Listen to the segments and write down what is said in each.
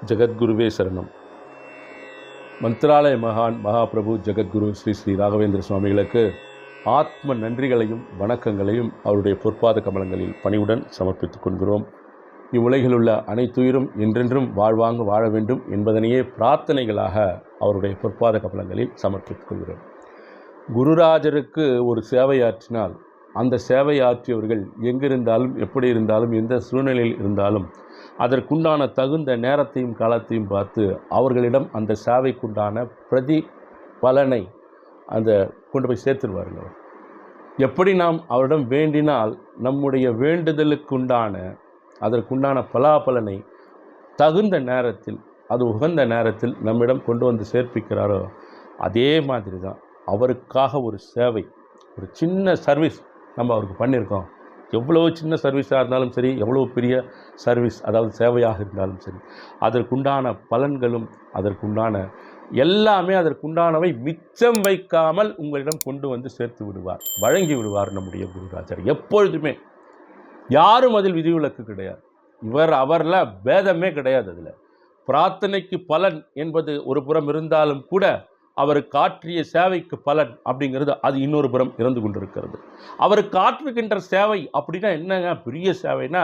ஜெகத்குருவே சரணம். மந்த்ராலய மகாபிரபு ஜெகத்குரு ஸ்ரீ ஸ்ரீ ராகவேந்திர சுவாமிகளுக்கு ஆத்ம நன்றிகளையும் வணக்கங்களையும் அவருடைய பொற்பாத கமலங்களில் பணிவுடன் சமர்ப்பித்துக் கொள்கிறோம். இவ்வுலகில் உள்ள அனைத்துயிரும் என்றென்றும் வாழ்வாங்கு வாழ வேண்டும் என்பதனையே பிரார்த்தனைகளாக அவருடைய பொற்பாத கமலங்களில் சமர்ப்பித்துக் கொள்கிறோம். குருராஜருக்கு ஒரு சேவையாற்றினால் அந்த சேவையாற்றியவர்கள் எங்கிருந்தாலும் எப்படி இருந்தாலும் எந்த சூழ்நிலையில் இருந்தாலும் அதற்குண்டான தகுந்த நேரத்தையும் காலத்தையும் பார்த்து அவர்களிடம் அந்த சேவைக்குண்டான பிரதி பலனை அந்த கொண்டு போய் சேர்த்துருவார்கள். எப்படி நாம் அவரிடம் வேண்டினால் நம்முடைய வேண்டுதலுக்குண்டான அதற்குண்டான பலாபலனை தகுந்த நேரத்தில் அது உகந்த நேரத்தில் நம்மிடம் கொண்டு வந்து சேர்ப்பிக்கிறாரோ அதே மாதிரி தான் அவருக்காக ஒரு சேவை, ஒரு சின்ன சர்வீஸ் நம்ம அவருக்கு பண்ணியிருக்கோம். எவ்வளோ சின்ன சர்வீஸாக இருந்தாலும் சரி, எவ்வளோ பெரிய சர்வீஸ் அதாவது சேவையாக இருந்தாலும் சரி, அதற்குண்டான பலன்களும் அதற்குண்டான எல்லாமே அதற்குண்டானவை மிச்சம் வைக்காமல் உங்களிடம் கொண்டு வந்து சேர்த்து விடுவார், வழங்கி விடுவார் நம்முடைய குருராஜர். எப்பொழுதுமே யாரும் அதில் விதிவிலக்கு கிடையாது. அவரில் பேதமே கிடையாது. அதில் பிரார்த்தனைக்கு பலன் என்பது ஒரு புறம் இருந்தாலும் கூட அவருக்கு ஆற்றிய சேவைக்கு பலன் அப்படிங்கிறது அது இன்னொரு புறம் இருந்து கொண்டிருக்கிறது. அவருக்கு ஆற்றுகின்ற சேவை அப்படின்னா என்னங்க, பெரிய சேவைனா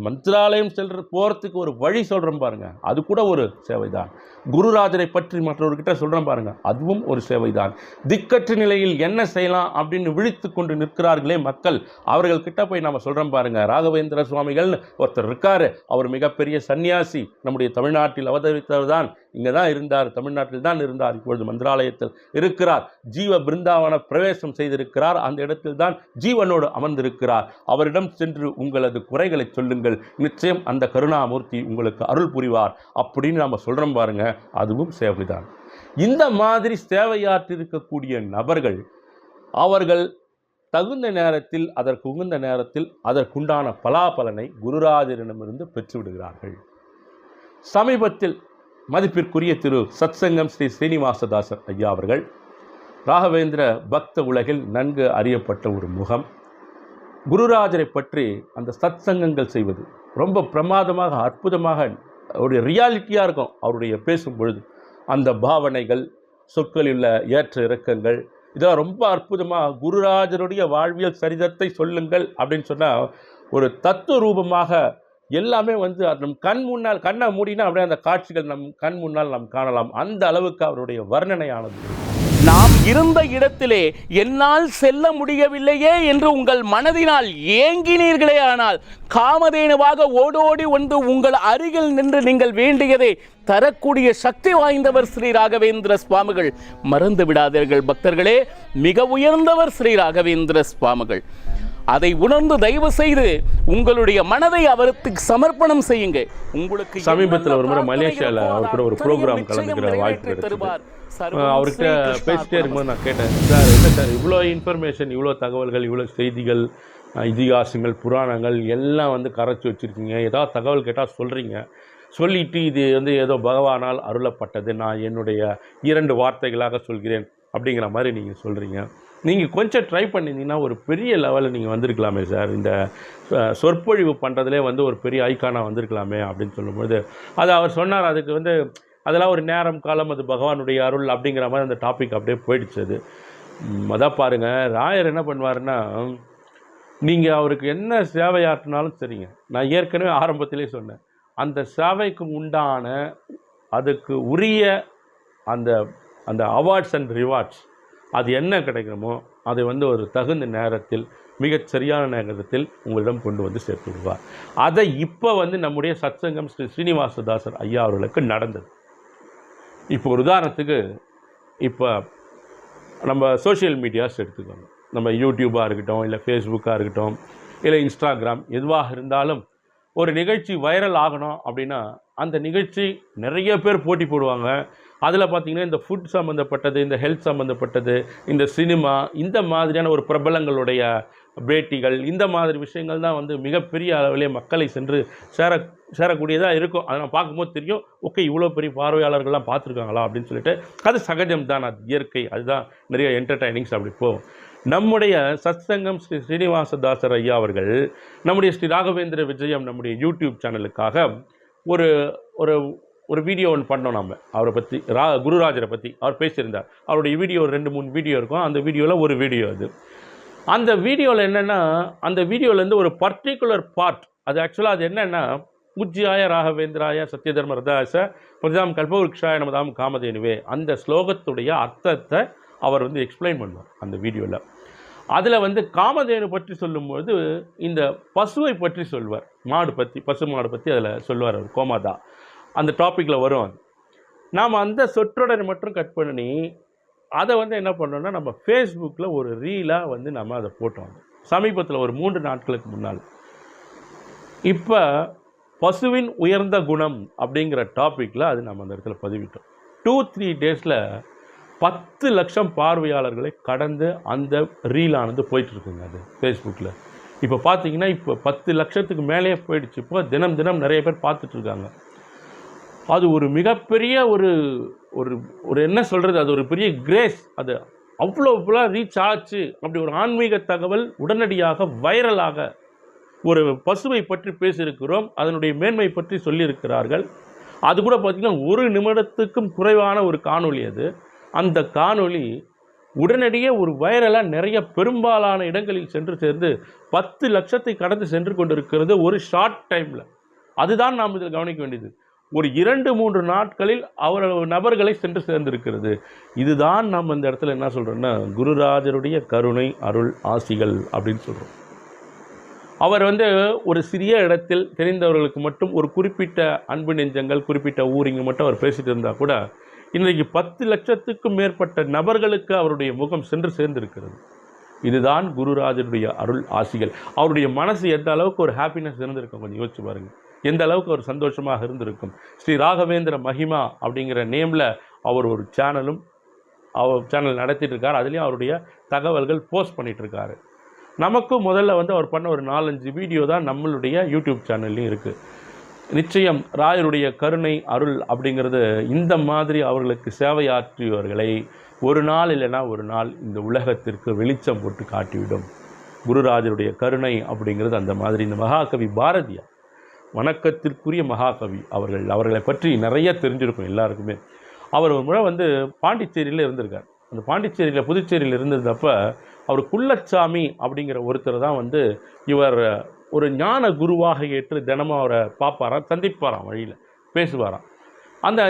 மந்திராலயம் போகிறதுக்கு ஒரு வழி சொல்கிறோம் பாருங்கள், அது கூட ஒரு சேவை தான். குருராஜரை பற்றி மற்றவர்கிட்ட சொல்கிறோம் பாருங்கள், அதுவும் ஒரு சேவை தான். திக்கற்ற நிலையில் என்ன செய்யலாம் அப்படின்னு விழித்து கொண்டு நிற்கிறார்களே மக்கள், அவர்கள்கிட்ட போய் நம்ம சொல்கிறோம் பாருங்கள். ராகவேந்திர சுவாமிகள்னு ஒருத்தர் இருக்கார், அவர் மிகப்பெரிய சன்னியாசி, நம்முடைய தமிழ்நாட்டில் அவதரித்தவர் தான், இங்கே தான் இருந்தார், தமிழ்நாட்டில் தான் இருந்தார், இப்பொழுது மந்திராலயத்தில் இருக்கிறார். ஜீவ பிருந்தாவன பிரவேசம் செய்திருக்கிறார், அந்த இடத்தில் தான் ஜீவனோடு அமர்ந்திருக்கிறார். அவரிடம் சென்று உங்களது குறைகளை சொல்லுங்கள், நிச்சயம் அந்த கருணாமூர்த்தி உங்களுக்கு அருள் புரிவார் அப்படின்னு நம்ம சொல்கிறோம் பாருங்க, அதுவும் சேவைதான். இந்த மாதிரி சேவையாற்றிருக்கக்கூடிய நபர்கள் அவர்கள் தகுந்த நேரத்தில் அதற்கு உகந்த நேரத்தில் அதற்குண்டான பலாபலனை குருராஜரிடமிருந்து பெற்றுவிடுகிறார்கள். சமீபத்தில் மதிப்பிற்குரிய திரு சத்சங்கம் ஸ்ரீ ஸ்ரீனிவாசதாசர் ஐயா அவர்கள் ராகவேந்திர பக்த உலகில் நன்கு அறியப்பட்ட ஒரு முகம். குருராஜரை பற்றி அந்த சத்சங்கங்கள் செய்வது ரொம்ப பிரமாதமாக அற்புதமாக ஒரு ரியாலிட்டியாக இருக்கும். அவருடைய பேசும் பொழுது அந்த பாவனைகள், சொற்களில் உள்ள ஏற்ற இறக்கங்கள், இதெல்லாம் ரொம்ப அற்புதமாக குருராஜருடைய வாழ்வியல் சரிதத்தை சொல்லுங்கள் அப்படின்னு சொன்னால் ஒரு தத்துவ ரூபமாக எல்லாமே நம் கண் முன்னால், கண்ணை மூடினா அப்படியே அந்த காட்சிகள் நம் கண் முன்னால் நாம் காணலாம். அந்த அளவுக்கு அவருடைய வர்ணனையானது. நாம் இருந்த இடத்திலே என்னால் செல்ல முடியவில்லையே என்று உங்கள் மனதினால் ஏங்கினீர்களே, ஆனால் காமதேனுவாக ஓடோடி வந்து உங்கள் அருகில் நின்று நீங்கள் வேண்டியதை தரக்கூடிய சக்தி வாய்ந்தவர் ஸ்ரீ ராகவேந்திர சுவாமிகள். மறந்து விடாதீர்கள் பக்தர்களே, மிக உயர்ந்தவர் ஸ்ரீ ராகவேந்திர சுவாமிகள். அதை உணர்ந்து தயவு செய்து உங்களுடைய மனதை அவருக்கு சமர்ப்பணம் செய்யுங்க. உங்களுக்கு சமீபத்தில் ஒரு முறை மலேசியாவில் அவர் கூட ஒரு ப்ரோக்ராம் கலந்துக்கிற வாய்ப்பு கிடைச்சது. அவர்கிட்ட பேசிட்டே இருக்கும்போது நான் கேட்டேன், சார் என்ன சார் இவ்வளோ இன்ஃபர்மேஷன், இவ்வளோ தகவல்கள், இவ்வளோ செய்திகள், இதிகாசங்கள், புராணங்கள் எல்லாம் கரைச்சி வச்சுருக்கீங்க, ஏதாவது தகவல் கேட்டால் சொல்கிறீங்க, சொல்லிவிட்டு இது ஏதோ பகவானால் அருளப்பட்டது, நான் என்னுடைய 2 வார்த்தைகளாக சொல்கிறேன் அப்படிங்கிற மாதிரி நீங்கள் சொல்கிறீங்க. நீங்கள் கொஞ்சம் ட்ரை பண்ணியிருந்தீங்கன்னா ஒரு பெரிய லெவலில் நீங்கள் வந்திருக்கலாமே சார், இந்த சொற்பொழிவு பண்ணுறதுலே ஒரு பெரிய ஐக்கானாக வந்திருக்கலாமே அப்படின்னு சொல்லும்போது அது அவர் சொன்னார். அதுக்கு அதெல்லாம் ஒரு நேரம் காலம், அது பகவானுடைய அருள் அப்படிங்கிற மாதிரி அந்த டாபிக் அப்படியே போயிடுச்சு. அது அதான் பாருங்கள், ராயர் என்ன பண்ணுவாருன்னா, நீங்கள் அவருக்கு என்ன சேவையாற்றினாலும் சரிங்க, நான் ஏற்கனவே ஆரம்பத்திலே சொன்னேன், அந்த சேவைக்கு உண்டான அதுக்கு உரிய அந்த அந்த அவார்ட்ஸ் அண்ட் ரிவார்ட்ஸ் அது என்ன கிடைக்கணுமோ அதை ஒரு தகுந்த நேரத்தில் மிகச் சரியான நேரத்தில் உங்களிடம் கொண்டு வந்து சேர்த்து விடுவார். அதை இப்போ நம்முடைய சத்சங்கம் ஸ்ரீ ஸ்ரீனிவாசதாசர் ஐயா அவர்களுக்கு நடந்தது. இப்போ ஒரு உதாரணத்துக்கு, இப்போ நம்ம சோஷியல் மீடியாஸ் எடுத்துக்கோங்க, நம்ம யூடியூப்பாக இருக்கட்டும், இல்லை ஃபேஸ்புக்காக இருக்கட்டும், இல்லை இன்ஸ்டாகிராம், எதுவாக இருந்தாலும் ஒரு நிகழ்ச்சி வைரல் ஆகணும் அப்படின்னா அந்த நிகழ்ச்சி நிறைய பேர் போட்டி போடுவாங்க. அதில் பார்த்திங்கன்னா இந்த ஃபுட் சம்மந்தப்பட்டது, இந்த ஹெல்த் சம்மந்தப்பட்டது, இந்த சினிமா, இந்த மாதிரியான ஒரு பிரபலங்களுடைய பேட்டிகள், இந்த மாதிரி விஷயங்கள் தான் மிகப்பெரிய அளவிலே மக்களை சென்று சேரக்கூடியதாக இருக்கும். அதை நான் பார்க்கும்போது தெரியும், ஓகே இவ்வளோ பெரிய பார்வையாளர்கள்லாம் பார்த்துருக்காங்களா அப்படின்னு சொல்லிட்டு. அது சகஜம் தான், அது இயற்கை, அதுதான் நிறைய என்டர்டைனிங்ஸ் அப்படி போகும். நம்முடைய சத்சங்கம் ஸ்ரீ ஸ்ரீனிவாசதாசர் ஐயா அவர்கள் நம்முடைய ஸ்ரீ ராகவேந்திர விஜயம் நம்முடைய யூடியூப் சேனலுக்காக ஒரு ஒரு ஒரு வீடியோ ஒன்று பண்ணோம் நம்ம அவரை பற்றி குருராஜரை பற்றி அவர் பேசியிருந்தார். அவருடைய வீடியோ 2-3 வீடியோ இருக்கும். அந்த வீடியோவில் ஒரு வீடியோ அது. அந்த வீடியோவில் என்னென்னா, அந்த வீடியோவிலேருந்து ஒரு பர்டிகுலர் பார்ட், அது ஆக்சுவலாக அது என்னென்னா, பூஜ்யாய ராகவேந்திராய சத்யதர்ம ரதாச பிரதாம் கல்பவருக்ஷாய நமதாம் காமதேனுவே, அந்த ஸ்லோகத்துடைய அர்த்தத்தை அவர் வந்து எக்ஸ்பிளைன் பண்ணுவார் அந்த வீடியோவில். அதில் வந்து காமதேனு பற்றி சொல்லும்போது இந்த பசுவை பற்றி சொல்வார், மாடு பற்றி, பசு மாடு பற்றி அதில் சொல்லுவார் அவர், கோமாதா அந்த டாப்பிக்கில் வரும். அது நாம் அந்த சொற்றொடரை மட்டும் கட் பண்ணி அதை வந்து என்ன பண்ணோன்னா நம்ம ஃபேஸ்புக்கில் ஒரு ரீலாக வந்து நம்ம அதை போட்டோம். சமீபத்தில் ஒரு 3 நாட்களுக்கு முன்னால். இப்போ பசுவின் உயர்ந்த குணம் அப்படிங்கிற டாப்பிக்கில் அது நம்ம அந்த இடத்துல பதிவிட்டோம். 2-3 டேஸில் 10 லட்சம் பார்வையாளர்களை கடந்து அந்த ரீலானது போயிட்டுருக்குங்க அது ஃபேஸ்புக்கில். இப்போ பார்த்தீங்கன்னா இப்போ 10 லட்சத்துக்கு மேலேயே போயிடுச்சு. இப்போ தினம் தினம் நிறைய பேர் பார்த்துட்ருக்காங்க. அது ஒரு மிகப்பெரிய ஒரு ஒரு ஒரு என்ன சொல்கிறது, அது ஒரு பெரிய கிரேஸ். அது அவ்வளோ ரீச் ஆச்சு. அப்படி ஒரு ஆன்மீக தகவல் உடனடியாக வைரலாக ஒரு பசுவை பற்றி பேசியிருக்கிறோம், அதனுடைய மேன்மை பற்றி சொல்லியிருக்கிறார்கள். அது கூட பார்த்திங்கன்னா 1 நிமிடத்துக்கும் குறைவான ஒரு காணொளி அது. அந்த காணொளி உடனடியே ஒரு வைரலாக நிறைய பெரும்பாலான இடங்களில் சென்று சேர்ந்து 10 லட்சத்தை கடந்து சென்று கொண்டிருக்கிறது ஒரு ஷார்ட் டைமில். அதுதான் நாம் இதில் கவனிக்க வேண்டியது. ஒரு 2-3 நாட்களில் நபர்களை சென்று சேர்ந்திருக்கிறது. இதுதான் நாம் இந்த இடத்துல என்ன சொல்கிறோன்னா, குருராஜருடைய கருணை அருள் ஆசிகள் அப்படின்னு சொல்கிறோம். அவர் வந்து ஒரு சிறிய இடத்தில் தெரிந்தவர்களுக்கு மட்டும், ஒரு குறிப்பிட்ட அன்பு நெஞ்சங்கள், குறிப்பிட்ட ஊரிங்க மட்டும் அவர் பேசிகிட்டு இருந்தால் கூட இன்றைக்கு 10 லட்சத்துக்கும் மேற்பட்ட நபர்களுக்கு அவருடைய முகம் சென்று சேர்ந்திருக்கிறது. இதுதான் குருராஜருடைய அருள் ஆசிகள். அவருடைய மனசு எந்த அளவுக்கு ஒரு ஹாப்பினஸ் இருந்திருக்கும் கொஞ்சம் யோசிச்சு பாருங்கள். எந்த அளவுக்கு ஒரு சந்தோஷமாக இருந்திருக்கும். ஸ்ரீ ராகவேந்திர மகிமா அப்படிங்கிற நேமில் அவர் ஒரு சேனல் நடத்திட்டு இருக்கார். அதுலேயும் அவருடைய தகவல்கள் போஸ்ட் பண்ணிகிட்ருக்காரு. நமக்கும் முதல்ல வந்து அவர் பண்ண ஒரு 4-5 வீடியோ தான் நம்மளுடைய யூடியூப் சேனல்லையும் இருக்குது. நிச்சயம் ராயருடைய கருணை அருள் அப்படிங்கிறது இந்த மாதிரி அவர்களுக்கு சேவையாற்றியவர்களை ஒரு நாள் இல்லைன்னா ஒரு நாள் இந்த உலகத்திற்கு வெளிச்சம் போட்டு காட்டிவிடும். குருராஜருடைய கருணை அப்படிங்கிறது அந்த மாதிரி. இந்த மகாகவி பாரதியார், வணக்கத்திற்குரிய மகாகவி அவர்களை பற்றி நிறைய தெரிஞ்சிருக்கும் எல்லாருக்குமே. அவர் ஒரு முறை வந்து பாண்டிச்சேரியில் இருந்திருக்கார். அந்த பாண்டிச்சேரியில் புதுச்சேரியில் இருந்ததப்போ அவர் குள்ளச்சாமி அப்படிங்கிற ஒருத்தர் தான் வந்து இவர் ஒரு ஞான குருவாக ஏற்று தினமும் அவரை பார்ப்பாராம், சந்திப்பாராம், வழியில் பேசுவாராம். அந்த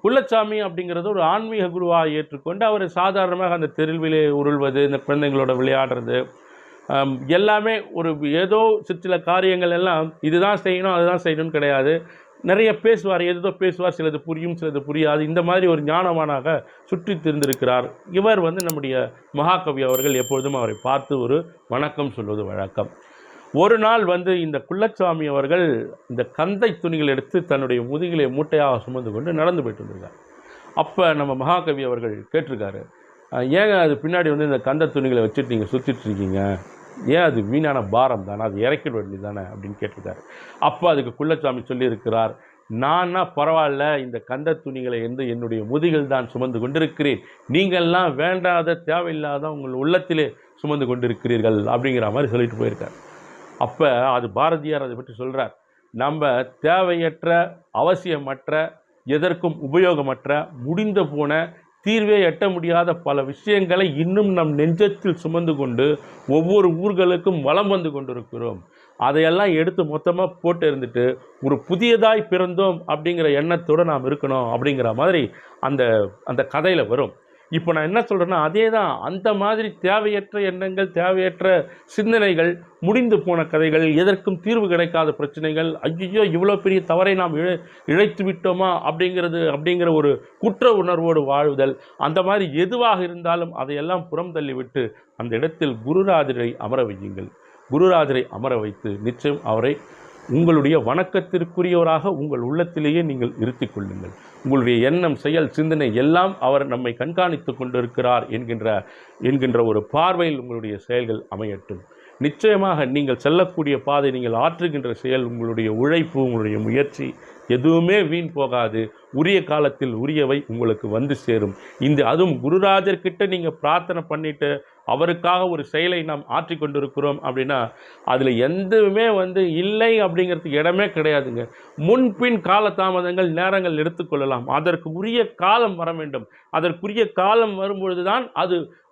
குள்ளச்சாமி அப்படிங்கிறது ஒரு ஆன்மீக குருவாக ஏற்றுக்கொண்டு அவர் சாதாரணமாக அந்த தெருவிலே உருள்வது, இந்த குழந்தைங்களோட விளையாடுறது, எல்லாமே ஒரு ஏதோ சில காரியங்கள் எல்லாம் இதுதான் செய்யணும் அதுதான் செய்யணும்னு கிடையாது. நிறைய பேசுவார், ஏதோ பேசுவார், சிலது புரியும் சிலது புரியாது. இந்த மாதிரி ஒரு ஞானவானாக சுற்றி திரிந்திருக்கிறார். இவர் வந்து நம்முடைய மகாகவி அவர்கள் எப்பொழுதும் அவரை பார்த்து ஒரு வணக்கம் சொல்வது வழக்கம். ஒரு நாள் வந்து இந்த குள்ளச்சாமி அவர்கள் இந்த கந்தை துணிகள் எடுத்து தன்னுடைய முதுகிலே மூட்டையாக சுமந்து கொண்டு நடந்து போயிட்டு இருந்திருக்கார். அப்போ நம்ம மகாகவி அவர்கள் கேட்டிருக்காரு, ஏங்க அது பின்னாடி வந்து இந்த கந்த துணிகளை வச்சுட்டு நீங்கள் சுற்றிட்டு இருக்கீங்க, ஏன் அது வீணான பாரம் தானே, அது இறக்கிட வேண்டியது தானே அப்படின்னு கேட்டிருக்காரு. அப்போ அதுக்கு குள்ளச்சாமி சொல்லியிருக்கிறார், நான்னா பரவாயில்ல, இந்த கந்த துணிகளை என்னுடைய முதுகில் தான் சுமந்து கொண்டிருக்கிறேன், நீங்கள்லாம் வேண்டாத தேவையில்லாத உங்கள் உள்ளத்திலே சுமந்து கொண்டிருக்கிறீர்கள் அப்படிங்கிற மாதிரி சொல்லிட்டு போயிருக்கார். அப்போ அது பாரதியார் அதை பற்றி சொல்கிறார், நம்ம தேவையற்ற அவசியமற்ற எதற்கும் உபயோகமற்ற முடிந்து போன தீர்வே எட்ட முடியாத பல விஷயங்களை இன்னும் நம் நெஞ்சத்தில் சுமந்து கொண்டு ஒவ்வொரு ஊர்களுக்கும் வலம் வந்து கொண்டிருக்கிறோம். அதையெல்லாம் எடுத்து மொத்தமாக போட்டு இருந்துட்டு ஒரு புதியதாய் பிறந்தோம் அப்படிங்கிற எண்ணத்தோடு நாம் இருக்கணும் அப்படிங்கிற மாதிரி அந்த கதையில் வரும். இப்போ நான் என்ன சொல்கிறேன்னா, அதே தான் அந்த மாதிரி தேவையற்ற எண்ணங்கள், தேவையற்ற சிந்தனைகள், முடிந்து போன கதைகள், எதற்கும் தீர்வு கிடைக்காத பிரச்சனைகள், ஐயோ இவ்வளோ பெரிய தவறை நாம் இழைத்து விட்டோமா அப்படிங்கிற ஒரு குற்ற உணர்வோடு வாழுதல், அந்த மாதிரி எதுவாக இருந்தாலும் அதையெல்லாம் புறம் தள்ளிவிட்டு அந்த இடத்தில் குருராஜரை அமர வையுங்கள். குருராஜரை அமர வைத்து நிச்சயம் அவரை உங்களுடைய வணக்கத்திற்குரியவராக உங்கள் உள்ளத்திலேயே நீங்கள் இருத்தி கொள்ளுங்கள். உங்களுடைய எண்ணம், செயல், சிந்தனை எல்லாம் அவர் நம்மை கண்காணித்து கொண்டிருக்கிறார் என்கின்ற ஒரு பார்வையில் உங்களுடைய செயல்கள் அமையட்டும். நிச்சயமாக நீங்கள் செல்லக்கூடிய பாதை, நீங்கள் ஆற்றுகின்ற செயல், உங்களுடைய உழைப்பு, உங்களுடைய முயற்சி எதுவுமே வீண் போகாது. உரிய காலத்தில் உரியவை உங்களுக்கு வந்து சேரும். அதுவும் குருராஜர்கிட்ட நீங்கள் பிரார்த்தனை பண்ணிட்டு அவருக்காக ஒரு செயலை நாம் ஆற்றி கொண்டிருக்கிறோம் அப்படின்னா அதில் எதுவுமே இல்லை அப்படிங்கிறதுக்கு இடமே கிடையாதுங்க. முன்பின் காலதாமதங்கள் நேரங்கள் எடுத்துக்கொள்ளலாம். அதற்கு உரிய காலம் வர வேண்டும். அதற்குரிய காலம் வரும்பொழுது தான்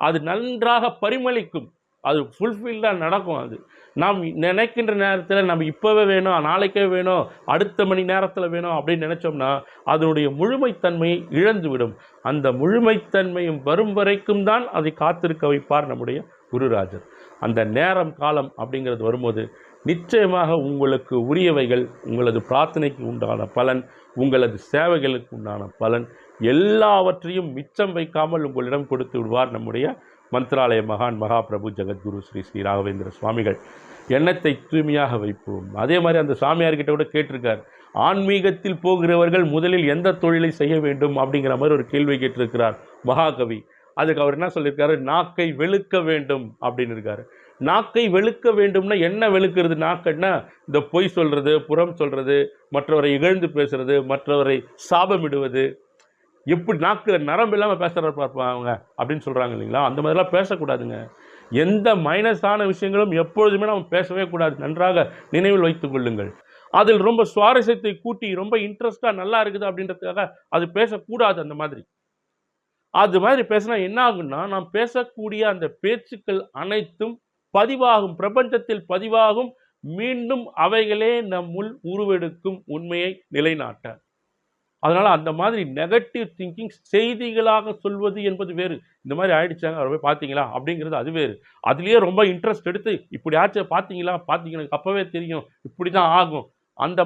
அது நன்றாக பரிமளிக்கும், அது ஃபுல்ஃபில்டாக நடக்கும். அது நாம் நினைக்கின்ற நேரத்தில் நம்ம இப்போவே வேணும், நாளைக்கே வேணும், அடுத்த மணி நேரத்தில் வேணும் அப்படின்னு நினச்சோம்னா அதனுடைய முழுமைத்தன்மையை இழந்துவிடும். அந்த முழுமைத்தன்மையும் வரும் வரைக்கும் தான் அதை காத்திருக்க வைப்பார் நம்முடைய குருராஜர். அந்த நேரம் காலம் அப்படிங்கிறது வரும்போது நிச்சயமாக உங்களுக்கு உரியவைகள், உங்களது பிரார்த்தனைக்கு உண்டான பலன், உங்களது சேவைகளுக்கு உண்டான பலன் எல்லாவற்றையும் மிச்சம் வைக்காமல் உங்களிடம் கொடுத்து விடுவார் நம்முடைய மந்த்ராலய மகான் மகாபிரபு ஜெகத்குரு ஸ்ரீ ஸ்ரீ ராகவேந்திர சுவாமிகள். எண்ணத்தை தூய்மையாக வைப்போம். அதே மாதிரி அந்த சாமியார்கிட்ட கூட கேட்டிருக்கார், ஆன்மீகத்தில் போகிறவர்கள் முதலில் எந்த தொழிலை செய்ய வேண்டும் அப்படிங்கிற மாதிரி ஒரு கேள்வி கேட்டிருக்கிறார் மகாகவி. அதுக்கு அவர் என்ன சொல்லியிருக்காரு, நாக்கை வெளுக்க வேண்டும் அப்படின்னு இருக்காரு. நாக்கை வெளுக்க வேண்டும்னா என்ன வெளுக்கிறது? நாக்கன்னா இந்த பொய் சொல்றது, புறம் சொல்றது, மற்றவரை இகழ்ந்து பேசுறது, மற்றவரை சாபமிடுவது, எப்படி நாக்கு நரம்பு இல்லாமல் பேசுகிற பார்ப்பாங்க அப்படின்னு சொல்கிறாங்க இல்லைங்களா? அந்த மாதிரிலாம் பேசக்கூடாதுங்க. எந்த மைனஸான விஷயங்களும் எப்பொழுதுமே நம்ம பேசவே கூடாது. நன்றாக நினைவில் வைத்துக் கொள்ளுங்கள். அதில் ரொம்ப சுவாரஸ்யத்தை கூட்டி ரொம்ப இன்ட்ரெஸ்டாக நல்லா இருக்குது அப்படின்றதுக்காக அது பேசக்கூடாது. அந்த மாதிரி பேசினா என்ன ஆகுன்னா, நாம் பேசக்கூடிய அந்த பேச்சுக்கள் அனைத்தும் பதிவாகும், பிரபஞ்சத்தில் பதிவாகும், மீண்டும் அவைகளே நம்முள் உருவெடுக்கும் உண்மையை நிலைநாட்ட. அதனால் அந்த மாதிரி நெகட்டிவ் திங்கிங் செய்திகளாக சொல்வது என்பது வேறு. இந்த மாதிரி ஆயிடுச்சாங்க, அவர் போய் பார்த்தீங்களா அப்படிங்கிறது அது வேறு. அதுலேயே ரொம்ப இன்ட்ரெஸ்ட் எடுத்து இப்படி ஆச்சு பார்த்தீங்களா, எனக்கு அப்போவே தெரியும் இப்படி தான் ஆகும், அந்த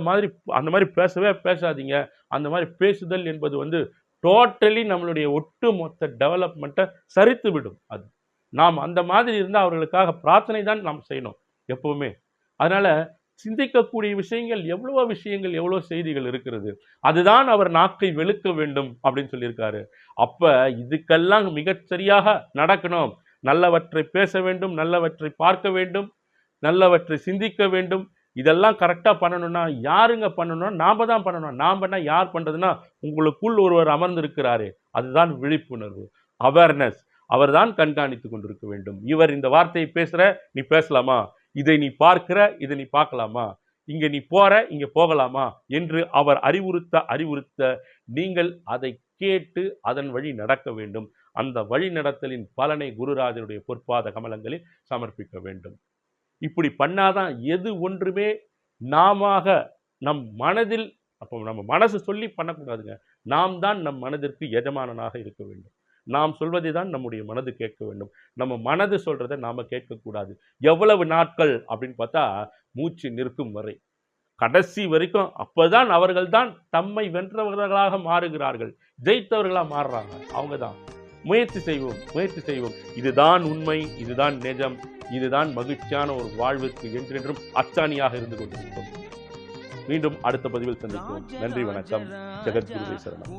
மாதிரி பேசவே பேசாதீங்க. அந்த மாதிரி பேசுதல் என்பது டோட்டலி நம்மளுடைய ஒட்டுமொத்த டெவலப்மெண்ட்டை சரித்து விடும். அது நாம் அந்த மாதிரி இருந்தால் அவர்களுக்காக பிரார்த்தனை தான் நாம் செய்யணும் எப்போவுமே. அதனால் சிந்திக்கக்கூடிய விஷயங்கள் எவ்வளோ செய்திகள் இருக்கிறது. அதுதான் அவர் நாக்கை வெளுக்க வேண்டும் அப்படின்னு சொல்லியிருக்காரு. அப்போ இதுக்கெல்லாம் மிகச்சரியாக நடக்கணும். நல்லவற்றை பேச வேண்டும், நல்லவற்றை பார்க்க வேண்டும், நல்லவற்றை சிந்திக்க வேண்டும். இதெல்லாம் கரெக்டாக பண்ணணும்னா யாருங்க பண்ணணும்? நாம் தான் பண்ணணும். நாம்னா யார் பண்ணுறதுன்னா உங்களுக்குள் ஒருவர் அமர்ந்திருக்கிறாரே, அதுதான் விழிப்புணர்வு, அவேர்னஸ். அவர் தான் கண்காணித்து கொண்டிருக்க வேண்டும். இவர் இந்த வார்த்தையை பேசுகிற, நீ பேசலாமா, இதை நீ பார்க்கிற, இதை நீ பார்க்கலாமா, இங்கே நீ போற, இங்கே போகலாமா என்று அவர் அறிவுறுத்த நீங்கள் அதை கேட்டு அதன் வழி நடக்க வேண்டும். அந்த வழி நடத்தலின் பலனை குருராஜருடைய பொற்பாத கமலங்களில் சமர்ப்பிக்க வேண்டும். இப்படி பண்ணாதான் எது ஒன்றுமே நம் மனதில், அப்போ நம்ம மனசு சொல்லி பண்ணக்கூடாதுங்க. நாம் தான் நம் மனதிற்கு எஜமானனாக இருக்க வேண்டும். நாம் சொல்வதை தான் நம்முடைய மனது கேட்க வேண்டும். நம்ம மனது சொல்றதை நாம கேட்கக்கூடாது. எவ்வளவு நாட்கள் அப்படின்னு பார்த்தா, மூச்சு நிற்கும் வரை, கடைசி வரைக்கும். அப்பதான் அவர்கள் தான் தம்மை வென்றவர்களாக மாறுகிறார்கள், ஜெயித்தவர்களாக மாறுறாங்க. அவங்க தான். முயற்சி செய்வோம். இதுதான் உண்மை, இதுதான் நிஜம், இதுதான் மகிழ்ச்சியான ஒரு வாழ்விற்கு என்றென்றும் அச்சாணியாக இருந்து கொண்டிருக்கும். மீண்டும் அடுத்த பதிவில் சந்திப்போம். நன்றி, வணக்கம். ஜெகத்குருவே சரணம்.